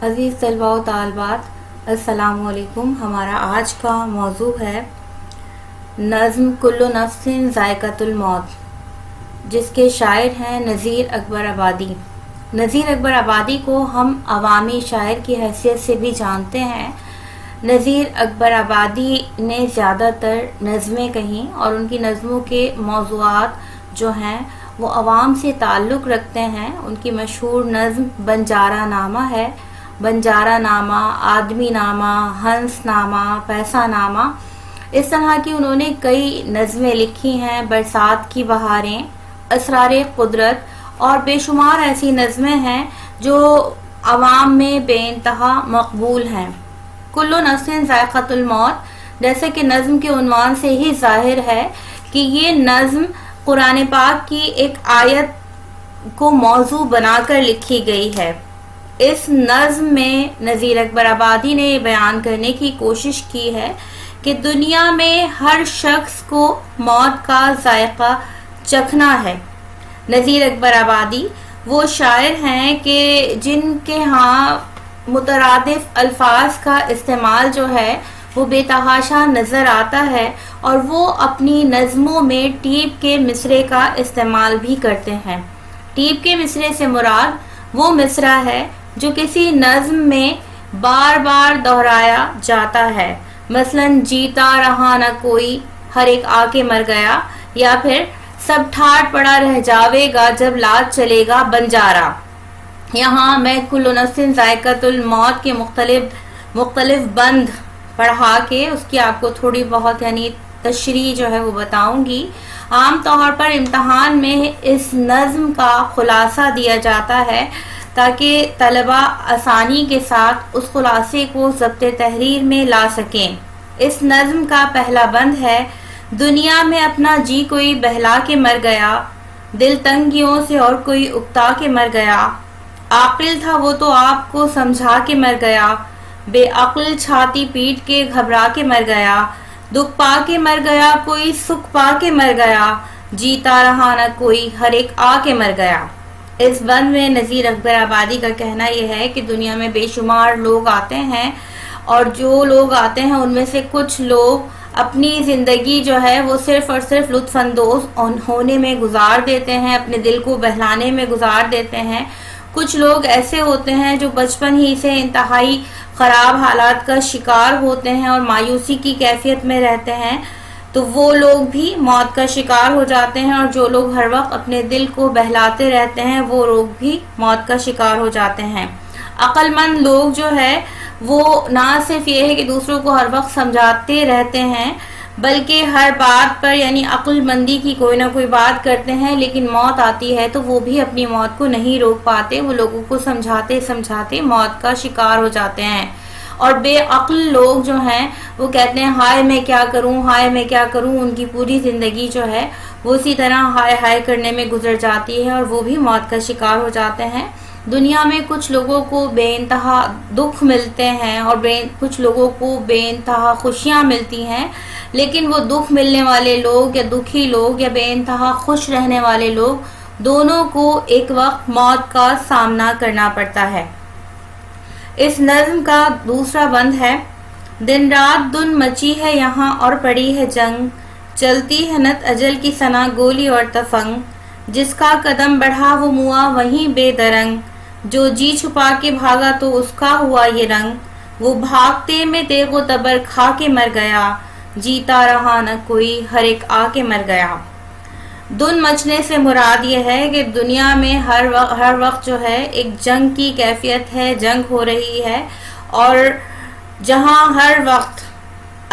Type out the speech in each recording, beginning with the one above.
عزیز طلباء و طالبات، السلام علیکم۔ ہمارا آج کا موضوع ہے نظم کل نفس ذائقۃ الموت، جس کے شاعر ہیں نذیر اکبر آبادی۔ نذیر اکبر آبادی کو ہم عوامی شاعر کی حیثیت سے بھی جانتے ہیں۔ نذیر اکبر آبادی نے زیادہ تر نظمیں کہیں اور ان کی نظموں کے موضوعات جو ہیں وہ عوام سے تعلق رکھتے ہیں۔ ان کی مشہور نظم بنجارہ نامہ ہے۔ بنجارہ نامہ، آدمی نامہ، ہنس نامہ، پیسہ نامہ، اس طرح کی انہوں نے کئی نظمیں لکھی ہیں۔ برسات کی بہاریں، اسرار قدرت اور بے شمار ایسی نظمیں ہیں جو عوام میں بے انتہا مقبول ہیں۔ کل نفس ذائقۃ الموت، جیسے کہ نظم کے عنوان سے ہی ظاہر ہے کہ یہ نظم قرآن پاک کی ایک آیت کو موضوع بنا کر لکھی گئی ہے۔ اس نظم میں نذیر اکبر آبادی نے یہ بیان کرنے کی کوشش کی ہے کہ دنیا میں ہر شخص کو موت کا ذائقہ چکھنا ہے۔ نذیر اکبر آبادی وہ شاعر ہیں کہ جن کے ہاں مترادف الفاظ کا استعمال جو ہے وہ بے تحاشا نظر آتا ہے، اور وہ اپنی نظموں میں ٹیپ کے مصرعے کا استعمال بھی کرتے ہیں۔ ٹیپ کے مصرعے سے مراد وہ مصرعہ ہے جو کسی نظم میں بار بار دہرایا جاتا ہے، مثلا جیتا رہا نہ کوئی ہر ایک آ کے مر گیا، یا پھر سب ٹھاٹ پڑا رہ جاوے گا جب لاد چلے گا بنجارہ۔ یہاں میں کل نفس ذائقۃ الموت کے مختلف بند پڑھا کے اس کی آپ کو تھوڑی بہت تشریح جو ہے وہ بتاؤں گی۔ عام طور پر امتحان میں اس نظم کا خلاصہ دیا جاتا ہے تاکہ طلبہ آسانی کے ساتھ اس خلاصے کو ضبط تحریر میں لا سکیں۔ اس نظم کا پہلا بند ہے: دنیا میں اپنا جی کوئی بہلا کے مر گیا، دل تنگیوں سے اور کوئی اکتا کے مر گیا، عاقل تھا وہ تو آپ کو سمجھا کے مر گیا، بے عقل چھاتی پیٹ کے گھبرا کے مر گیا، دکھ پا کے مر گیا کوئی سکھ پا کے مر گیا، جیتا رہا نہ کوئی ہر ایک آ کے مر گیا۔ اس بند میں نذیر اکبر آبادی کا کہنا یہ ہے کہ دنیا میں بے شمار لوگ آتے ہیں، اور جو لوگ آتے ہیں ان میں سے کچھ لوگ اپنی زندگی جو ہے وہ صرف اور صرف لطف اندوز ہونے میں گزار دیتے ہیں، اپنے دل کو بہلانے میں گزار دیتے ہیں۔ کچھ لوگ ایسے ہوتے ہیں جو بچپن ہی سے انتہائی خراب حالات کا شکار ہوتے ہیں اور مایوسی کی کیفیت میں رہتے ہیں، تو وہ لوگ بھی موت کا شکار ہو جاتے ہیں، اور جو لوگ ہر وقت اپنے دل کو بہلاتے رہتے ہیں وہ لوگ بھی موت کا شکار ہو جاتے ہیں۔ عقل مند لوگ جو ہے وہ نہ صرف یہ ہے کہ دوسروں کو ہر وقت سمجھاتے رہتے ہیں، بلکہ ہر بات پر عقل مندی کی کوئی نہ کوئی بات کرتے ہیں، لیکن موت آتی ہے تو وہ بھی اپنی موت کو نہیں روک پاتے، وہ لوگوں کو سمجھاتے موت کا شکار ہو جاتے ہیں۔ اور بے عقل لوگ جو ہیں وہ کہتے ہیں ہائے میں کیا کروں، ہائے میں کیا کروں، ان کی پوری زندگی جو ہے وہ اسی طرح ہائے ہائے کرنے میں گزر جاتی ہے، اور وہ بھی موت کا شکار ہو جاتے ہیں۔ دنیا میں کچھ لوگوں کو بے انتہا دکھ ملتے ہیں اور کچھ لوگوں کو بے انتہا خوشیاں ملتی ہیں، لیکن وہ دکھ ملنے والے لوگ یا دکھی لوگ یا بے انتہا خوش رہنے والے لوگ دونوں کو ایک وقت موت کا سامنا کرنا پڑتا ہے۔ اس نظم کا دوسرا بند ہے: دن رات دن مچی ہے یہاں اور پڑی ہے جنگ، چلتی ہے نت اجل کی ثنا گولی اور تفنگ، جس کا قدم بڑھا وہ موا وہیں بے درنگ، جو جی چھپا کے بھاگا تو اس کا ہوا یہ رنگ، وہ بھاگتے میں تیغ و تبر کھا کے مر گیا، جیتا رہا نہ کوئی ہر ایک آ کے مر گیا۔ دن مچنے سے مراد یہ ہے کہ دنیا میں ہر وقت جو ہے ایک جنگ کی کیفیت ہے، جنگ ہو رہی ہے، اور جہاں ہر وقت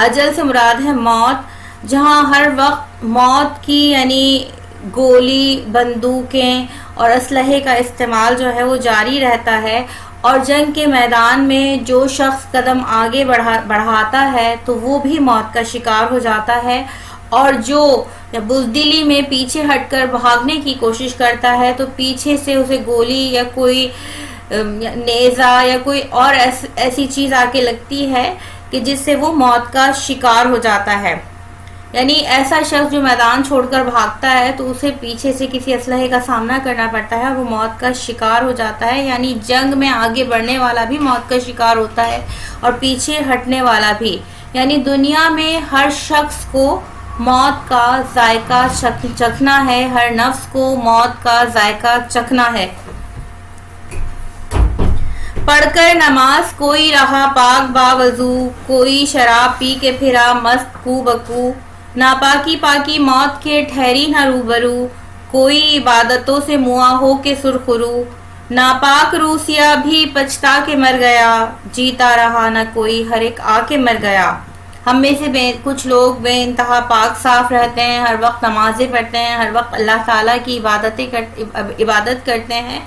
اجل سے مراد ہے موت، جہاں ہر وقت موت کی گولی، بندوقیں اور اسلحے کا استعمال جو ہے وہ جاری رہتا ہے، اور جنگ کے میدان میں جو شخص قدم آگے بڑھاتا ہے تو وہ بھی موت کا شکار ہو جاتا ہے، اور جو بزدلی میں پیچھے ہٹ کر بھاگنے کی کوشش کرتا ہے تو پیچھے سے اسے گولی یا کوئی نیزہ یا کوئی اور ایسی چیز آ کے لگتی ہے کہ جس سے وہ موت کا شکار ہو جاتا ہے۔ یعنی ایسا شخص جو میدان چھوڑ کر بھاگتا ہے تو اسے پیچھے سے کسی اسلحے کا سامنا کرنا پڑتا ہے، وہ موت کا شکار ہو جاتا ہے۔ یعنی جنگ میں آگے بڑھنے والا بھی موت کا شکار ہوتا ہے اور پیچھے ہٹنے والا بھی۔ یعنی دنیا میں ہر شخص کو موت کا ذائقہ چکھنا ہے، ہر نفس کو موت کا ذائقہ چکھنا ہے۔ پڑھ کر نماز کوئی رہا پاک باوضو، کوئی شراب پی کے پھرا مست کو بکو، ناپاکی پاکی موت کے ٹھہری نہ روبرو، کوئی عبادتوں سے مواں ہو کے سرخرو، ناپاک روسیا بھی پچھتا کے مر گیا، جیتا رہا نہ کوئی ہر ایک آ کے مر گیا۔ ہم میں سے کچھ لوگ بے انتہا پاک صاف رہتے ہیں، ہر وقت نمازیں پڑھتے ہیں، ہر وقت اللہ تعالیٰ کی عبادت کرتے ہیں،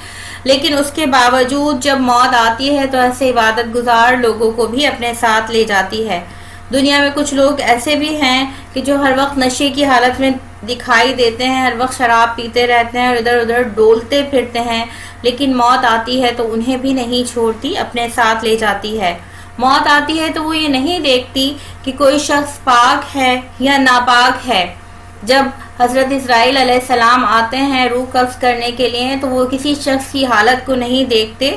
لیکن اس کے باوجود جب موت آتی ہے تو ایسے عبادت گزار لوگوں کو بھی اپنے ساتھ لے جاتی ہے۔ دنیا میں کچھ لوگ ایسے بھی ہیں کہ جو ہر وقت نشے کی حالت میں دکھائی دیتے ہیں، ہر وقت شراب پیتے رہتے ہیں اور ادھر ادھر ڈولتے پھرتے ہیں، لیکن موت آتی ہے تو انہیں بھی نہیں چھوڑتی، اپنے ساتھ لے جاتی ہے۔ موت آتی ہے تو وہ یہ نہیں دیکھتی کہ کوئی شخص پاک ہے یا ناپاک ہے۔ جب حضرت اسرائیل علیہ السلام آتے ہیں روح قبض کرنے کے لیے تو وہ کسی شخص کی حالت کو نہیں دیکھتے،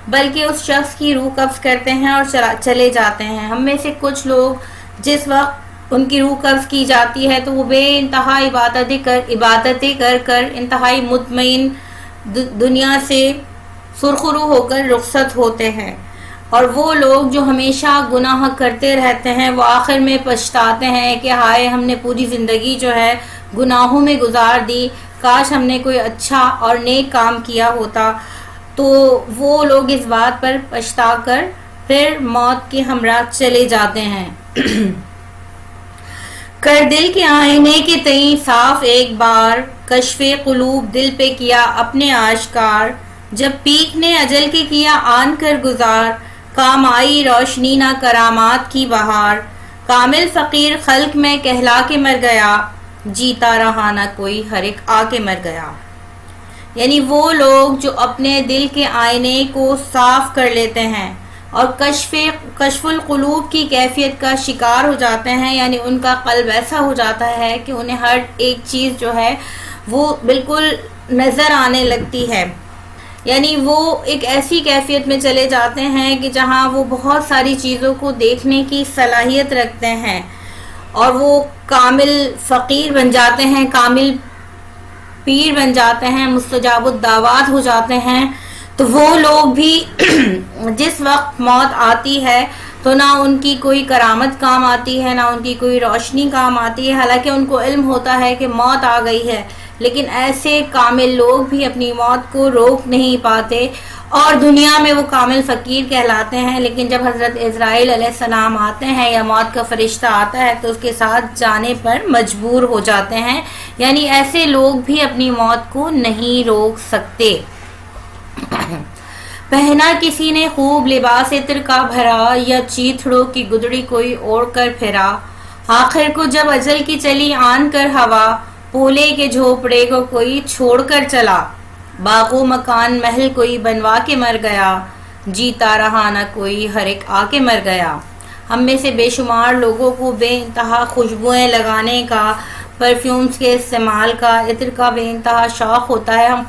بلکہ اس شخص کی روح قبض کرتے ہیں اور چلے جاتے ہیں۔ ہم میں سے کچھ لوگ جس وقت ان کی روح قبض کی جاتی ہے تو وہ بے انتہا عبادتیں کر انتہائی مطمئن دنیا سے سرخرو ہو کر رخصت ہوتے ہیں، اور وہ لوگ جو ہمیشہ گناہ کرتے رہتے ہیں وہ آخر میں پچھتاتے ہیں کہ ہائے ہم نے پوری زندگی جو ہے گناہوں میں گزار دی، کاش ہم نے کوئی اچھا اور نیک کام کیا ہوتا۔ تو وہ لوگ اس بات پر پچھتا کر پھر موت کے ہمراہ چلے جاتے ہیں۔ کر دل کے آئینے کے تئیں صاف ایک بار، کشف قلوب دل پہ کیا اپنے آشکار، جب پیک نے اجل کے کیا آن کر گزار، کام آئی روشنی نہ کرامات کی بہار، کامل فقیر خلق میں کہلا کے مر گیا، جیتا رہا نہ کوئی ہر ایک آ کے مر گیا۔ یعنی وہ لوگ جو اپنے دل کے آئینے کو صاف کر لیتے ہیں اور کشف القلوب کی کیفیت کا شکار ہو جاتے ہیں، یعنی ان کا قلب ایسا ہو جاتا ہے کہ انہیں ہر ایک چیز جو ہے وہ بالکل نظر آنے لگتی ہے، یعنی وہ ایک ایسی کیفیت میں چلے جاتے ہیں کہ جہاں وہ بہت ساری چیزوں کو دیکھنے کی صلاحیت رکھتے ہیں، اور وہ کامل فقیر بن جاتے ہیں، کامل پیر بن جاتے ہیں، مستجاب الدعوات ہو جاتے ہیں۔ تو وہ لوگ بھی جس وقت موت آتی ہے تو نہ ان کی کوئی کرامت کام آتی ہے، نہ ان کی کوئی روشنی کام آتی ہے، حالانکہ ان کو علم ہوتا ہے کہ موت آ گئی ہے، لیکن ایسے کامل لوگ بھی اپنی موت کو روک نہیں پاتے اور دنیا میں وہ کامل فقیر کہلاتے ہیں۔ لیکن جب حضرت اسرائیل علیہ السلام آتے ہیں یا موت کا فرشتہ آتا ہے تو اس کے ساتھ جانے پر مجبور ہو جاتے ہیں، یعنی ایسے لوگ بھی اپنی موت کو نہیں روک سکتے۔ پہنا کسی نے خوب لباس عطر کا بھرا، یا چیتھڑوں کی گدڑی کوئی اوڑھ کر پھرا، آخر کو جب اجل کی چلی آن کر ہوا، پولے کے جھوپڑے کو کوئی چھوڑ کر چلا، باغ و مکان محل کوئی بنوا کے مر گیا، جیتا رہا نہ کوئی ہر ایک آ کے مر گیا۔ ہم میں سے بے شمار لوگوں کو بے انتہا خوشبوئیں لگانے کا، پرفیومز کے استعمال کا، عطر کا بے انتہا شوق ہوتا ہے۔ ہم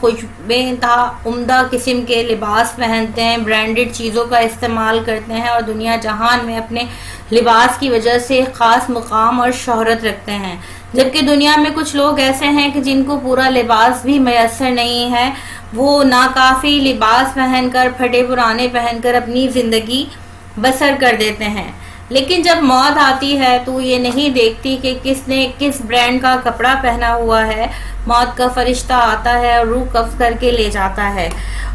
بے انتہا عمدہ قسم کے لباس پہنتے ہیں، برانڈڈ چیزوں کا استعمال کرتے ہیں اور دنیا جہان میں اپنے لباس کی وجہ سے خاص مقام اور شہرت رکھتے ہیں، جبکہ دنیا میں کچھ لوگ ایسے ہیں کہ جن کو پورا لباس بھی میسر نہیں ہے، وہ ناکافی لباس پہن کر، پھٹے پرانے پہن کر اپنی زندگی بسر کر دیتے ہیں۔ لیکن جب موت آتی ہے تو وہ یہ نہیں دیکھتی کہ کس نے کس برانڈ کا کپڑا پہنا ہوا ہے، موت کا فرشتہ آتا ہے اور روح قبض کر کے لے جاتا ہے۔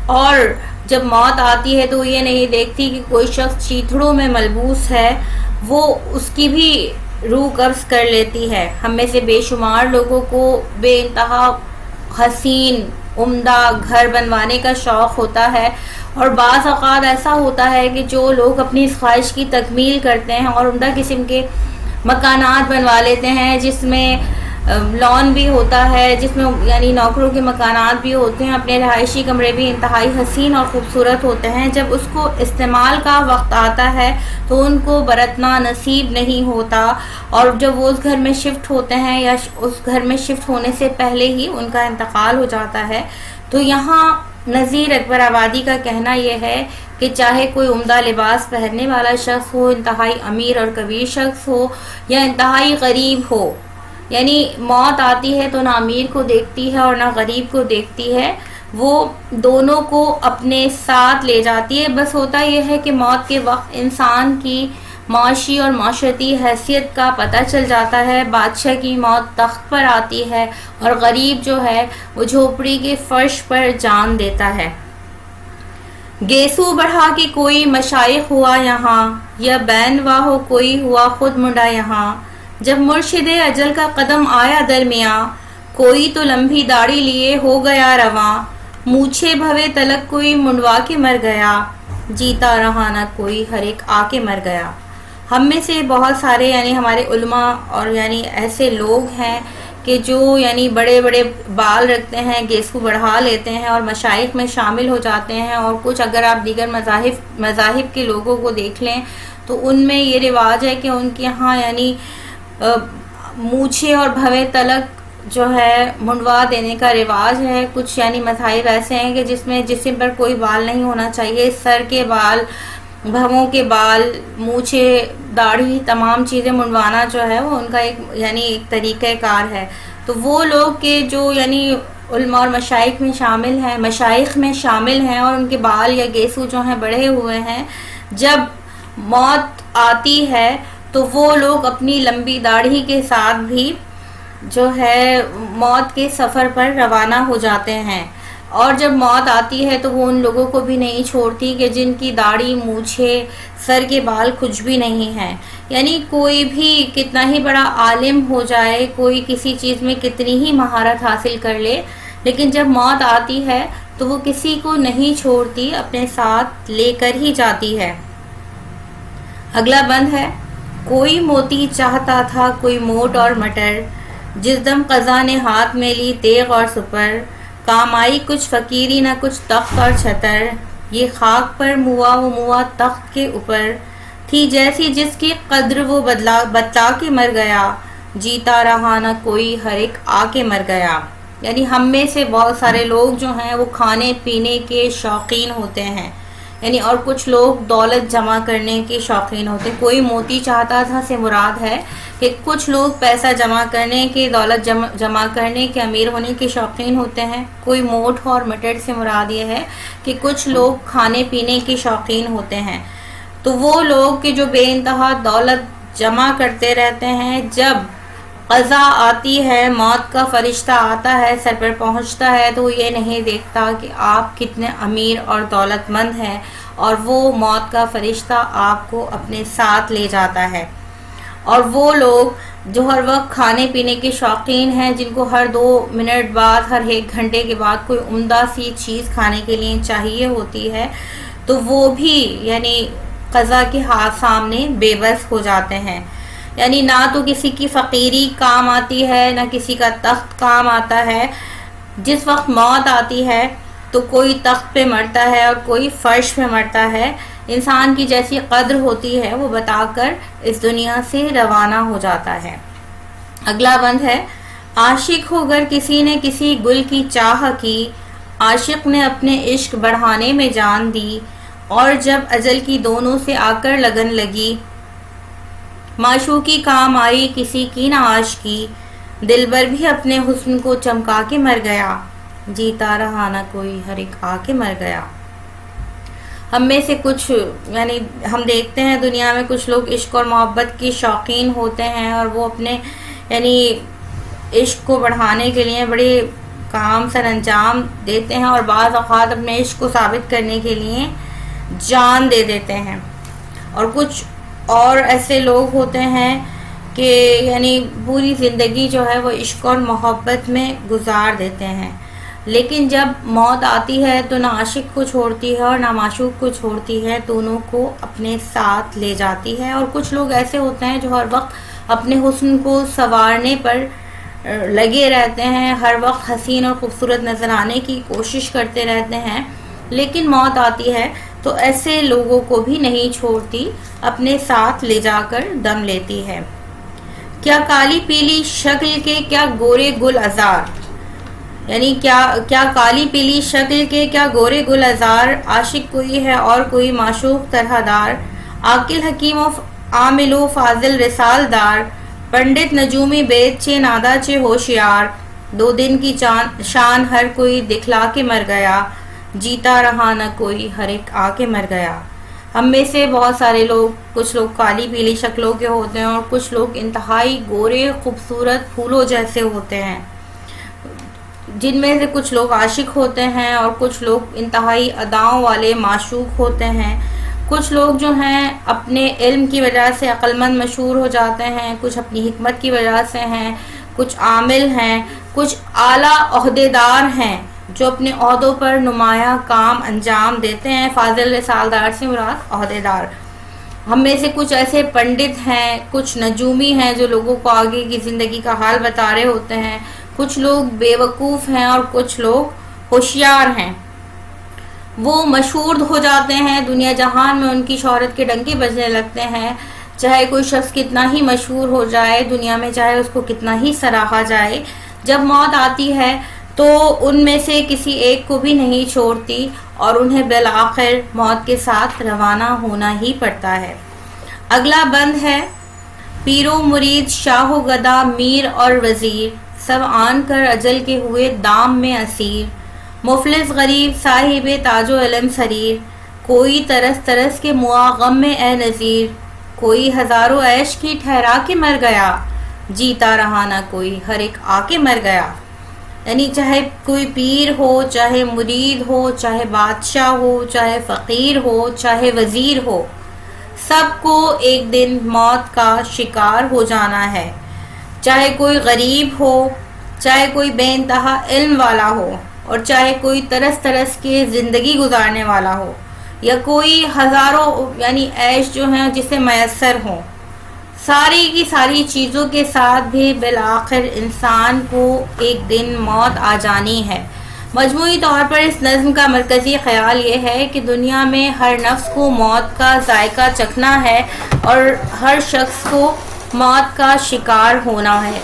اور جب موت آتی ہے تو وہ یہ نہیں دیکھتی کہ کوئی شخص چیتھڑوں میں ملبوس ہے، وہ اس کی بھی روح قبض کر لیتی ہے۔ ہم میں سے بے شمار لوگوں کو بے انتہا حسین عمدہ گھر بنوانے کا شوق ہوتا ہے، اور بعض اوقات ایسا ہوتا ہے کہ جو لوگ اپنی اس خواہش کی تکمیل کرتے ہیں اور عمدہ قسم کے مکانات بنوا لیتے ہیں جس میں لان بھی ہوتا ہے جس میں یعنی نوکروں کے مکانات بھی ہوتے ہیں، اپنے رہائشی کمرے بھی انتہائی حسین اور خوبصورت ہوتے ہیں، جب اس کو استعمال کا وقت آتا ہے تو ان کو برتنا نصیب نہیں ہوتا، اور جب وہ اس گھر میں شفٹ ہوتے ہیں یا اس گھر میں شفٹ ہونے سے پہلے ہی ان کا انتقال ہو جاتا ہے، تو یہاں نذیر اکبر آبادی کا کہنا یہ ہے کہ چاہے کوئی عمدہ لباس پہننے والا شخص ہو، انتہائی امیر اور کبیر شخص ہو یا انتہائی غریب ہو، یعنی موت آتی ہے تو نہ امیر کو دیکھتی ہے اور نہ غریب کو دیکھتی ہے، وہ دونوں کو اپنے ساتھ لے جاتی ہے۔ بس ہوتا یہ ہے کہ موت کے وقت انسان کی معاشی اور معاشرتی حیثیت کا پتہ چل جاتا ہے، بادشاہ کی موت تخت پر آتی ہے اور غریب جو ہے وہ جھوپڑی کے فرش پر جان دیتا ہے۔ گیسو بڑھا کے کوئی مشائخ ہوا یہاں، یا بین واہو کوئی ہوا خود منڈا یہاں، جب مرشد اجل کا قدم آیا درمیاں، کوئی تو لمبی داڑھی لیے ہو گیا رواں، مونچھے بھوے تلک کوئی منڈوا کے مر گیا، جیتا رہا نہ کوئی ہر ایک آ کے مر گیا۔ ہم میں سے بہت سارے یعنی ہمارے علماء اور یعنی ایسے لوگ ہیں کہ جو یعنی بڑے بڑے بال رکھتے ہیں، گیسو بڑھا لیتے ہیں اور مشائخ میں شامل ہو جاتے ہیں، اور کچھ اگر آپ دیگر مذاہب کے لوگوں کو دیکھ لیں تو ان میں یہ رواج ہے کہ ان کے ہاں یعنی مونچھے اور بھوے تلک جو ہے منڈوا دینے کا رواج ہے۔ کچھ یعنی مذاہب ایسے ہیں کہ جس میں جسم پر کوئی بال نہیں ہونا چاہیے، سر کے بال، بھووں کے بال، مونچھے، داڑھی، تمام چیزیں منڈوانا جو ہے وہ ان کا ایک طریقہ کار ہے۔ تو وہ لوگ کے جو یعنی علماء اور مشائخ میں شامل ہیں اور ان کے بال یا گیسو جو ہیں بڑھے ہوئے ہیں، جب موت آتی ہے تو وہ لوگ اپنی لمبی داڑھی کے ساتھ بھی جو ہے موت کے سفر پر روانہ ہو جاتے ہیں، اور جب موت آتی ہے تو وہ ان لوگوں کو بھی نہیں چھوڑتی کہ جن کی داڑھی، مونچھے، سر کے بال کچھ بھی نہیں ہیں۔ یعنی کوئی بھی کتنا ہی بڑا عالم ہو جائے، کوئی کسی چیز میں کتنی ہی مہارت حاصل کر لے، لیکن جب موت آتی ہے تو وہ کسی کو نہیں چھوڑتی، اپنے ساتھ لے کر ہی جاتی ہے۔ اگلا بند ہے: کوئی موتی چاہتا تھا کوئی موٹ اور مٹر، جس دم قضا نے ہاتھ میں لی تیغ اور سپر، کام آئی کچھ فقیری نہ کچھ تخت اور چھتر، یہ خاک پر موا وہ موا تخت کے اوپر، تھی جیسی جس کی قدر وہ بتلا کے مر گیا، جیتا رہا نہ کوئی ہر ایک آ کے مر گیا۔ یعنی ہم میں سے بہت سارے لوگ جو ہیں وہ کھانے پینے کے شوقین ہوتے ہیں، یعنی اور کچھ لوگ دولت جمع کرنے کے شوقین ہوتے ہیں۔ کوئی موتی چاہتا تھا سے مراد ہے کہ کچھ لوگ پیسہ جمع کرنے کے، دولت جمع کرنے کے، امیر ہونے کے شوقین ہوتے ہیں۔ کوئی موٹ اور مٹر سے مراد یہ ہے کہ کچھ لوگ کھانے پینے کے شوقین ہوتے ہیں۔ تو وہ لوگ کہ جو بے انتہا دولت جمع کرتے رہتے ہیں، جب قضا آتی ہے، موت کا فرشتہ آتا ہے، سر پر پہنچتا ہے، تو وہ یہ نہیں دیکھتا کہ آپ کتنے امیر اور دولت مند ہیں، اور وہ موت کا فرشتہ آپ کو اپنے ساتھ لے جاتا ہے۔ اور وہ لوگ جو ہر وقت کھانے پینے کے شوقین ہیں، جن کو ہر 2 منٹ بعد، ہر 1 گھنٹے کے بعد کوئی عمدہ سی چیز کھانے کے لیے چاہیے ہوتی ہے، تو وہ بھی یعنی قضا کے ہاتھ سامنے بے بس ہو جاتے ہیں۔ یعنی نہ تو کسی کی فقیری کام آتی ہے، نہ کسی کا تخت کام آتا ہے۔ جس وقت موت آتی ہے تو کوئی تخت پہ مرتا ہے اور کوئی فرش پہ مرتا ہے، انسان کی جیسی قدر ہوتی ہے وہ بتا کر اس دنیا سے روانہ ہو جاتا ہے۔ اگلا بند ہے: عاشق ہو گر کسی نے کسی گل کی چاہ کی، عاشق نے اپنے عشق بڑھانے میں جان دی، اور جب اجل کی دونوں سے آ کر لگن لگی، معشوقی کام آئی کسی کی نہ عاشقی، دلبر بھی اپنے حسن کو چمکا کے مر گیا، جیتا رہا نہ کوئی ہر ایک آ کے مر گیا۔ ہم میں سے کچھ یعنی ہم دیکھتے ہیں دنیا میں کچھ لوگ عشق اور محبت کے شوقین ہوتے ہیں، اور وہ اپنے یعنی عشق کو بڑھانے کے لیے بڑے کام سر انجام دیتے ہیں، اور بعض اوقات اپنے عشق کو ثابت کرنے کے لیے جان دے دیتے ہیں۔ اور کچھ اور ایسے لوگ ہوتے ہیں کہ یعنی پوری زندگی جو ہے وہ عشق اور محبت میں گزار دیتے ہیں، لیکن جب موت آتی ہے تو نہ عاشق کو چھوڑتی ہے اور نہ معشوق کو چھوڑتی ہے، دونوں کو اپنے ساتھ لے جاتی ہے۔ اور کچھ لوگ ایسے ہوتے ہیں جو ہر وقت اپنے حسن کو سنوارنے پر لگے رہتے ہیں، ہر وقت حسین اور خوبصورت نظر آنے کی کوشش کرتے رہتے ہیں، لیکن موت آتی ہے تو ایسے لوگوں کو بھی نہیں چھوڑتی، اپنے ساتھ لے جا کر دم لیتی ہے۔ کیا کالی پیلی شکل کے کیا گورے گل ازار، یعنی کیا کالی پیلی شکل کے کیا گورے گل ازار، عاشق کوئی ہے اور کوئی معشوق طرح دار، عاقل حکیم و عامل و فاضل رسال دار، پنڈت نجومی بید چے نادا چے ہوشیار، دو دن کی شان ہر کوئی دکھلا کے مر گیا، جیتا رہا نہ کوئی ہر ایک آ کے مر گیا۔ ہم میں سے بہت سارے لوگ، کچھ لوگ کالی پیلی شکلوں کے ہوتے ہیں اور کچھ لوگ انتہائی گورے خوبصورت پھولوں جیسے ہوتے ہیں، جن میں سے کچھ لوگ عاشق ہوتے ہیں اور کچھ لوگ انتہائی اداؤں والے معشوق ہوتے ہیں۔ کچھ لوگ جو ہیں اپنے علم کی وجہ سے عقل مند مشہور ہو جاتے ہیں، کچھ اپنی حکمت کی وجہ سے ہیں، کچھ عامل ہیں، کچھ اعلیٰ عہدیدار ہیں جو اپنے عہدوں پر نمایاں کام انجام دیتے ہیں۔ فاضل رسالدار سے مراد عہدیدار۔ ہم میں سے کچھ ایسے پنڈت ہیں، کچھ نجومی ہیں جو لوگوں کو آگے کی زندگی کا حال بتا رہے ہوتے ہیں، کچھ لوگ بے وقوف ہیں اور کچھ لوگ ہوشیار ہیں۔ وہ مشہور ہو جاتے ہیں، دنیا جہان میں ان کی شہرت کے ڈنکے بجنے لگتے ہیں۔ چاہے کوئی شخص کتنا ہی مشہور ہو جائے دنیا میں، چاہے اس کو کتنا ہی سراہا جائے، جب موت آتی ہے تو ان میں سے کسی ایک کو بھی نہیں چھوڑتی اور انہیں بالآخر موت کے ساتھ روانہ ہونا ہی پڑتا ہے۔ اگلا بند ہے: پیر و مرید، شاہ و گدا، میر اور وزیر، سب آن کر اجل کے ہوئے دام میں اسیر، مفلس غریب صاحب تاج و علم سریر، کوئی ترس ترس کے موا غم میں اے نذیر، کوئی ہزاروں عیش کی ٹھہرا کے مر گیا، جیتا رہا نہ کوئی ہر ایک آ کے مر گیا۔ یعنی چاہے کوئی پیر ہو، چاہے مرید ہو، چاہے بادشاہ ہو، چاہے فقیر ہو، چاہے وزیر ہو، سب کو ایک دن موت کا شکار ہو جانا ہے۔ چاہے کوئی غریب ہو، چاہے کوئی بے انتہا علم والا ہو، اور چاہے کوئی ترس ترس کے زندگی گزارنے والا ہو، یا کوئی ہزاروں یعنی عیش جو ہیں جسے میسر ہوں، ساری کی ساری چیزوں کے ساتھ بھی بالآخر انسان کو ایک دن موت آ جانی ہے۔ مجموعی طور پر اس نظم کا مرکزی خیال یہ ہے کہ دنیا میں ہر نفس کو موت کا ذائقہ چکھنا ہے اور ہر شخص کو موت کا شکار ہونا ہے۔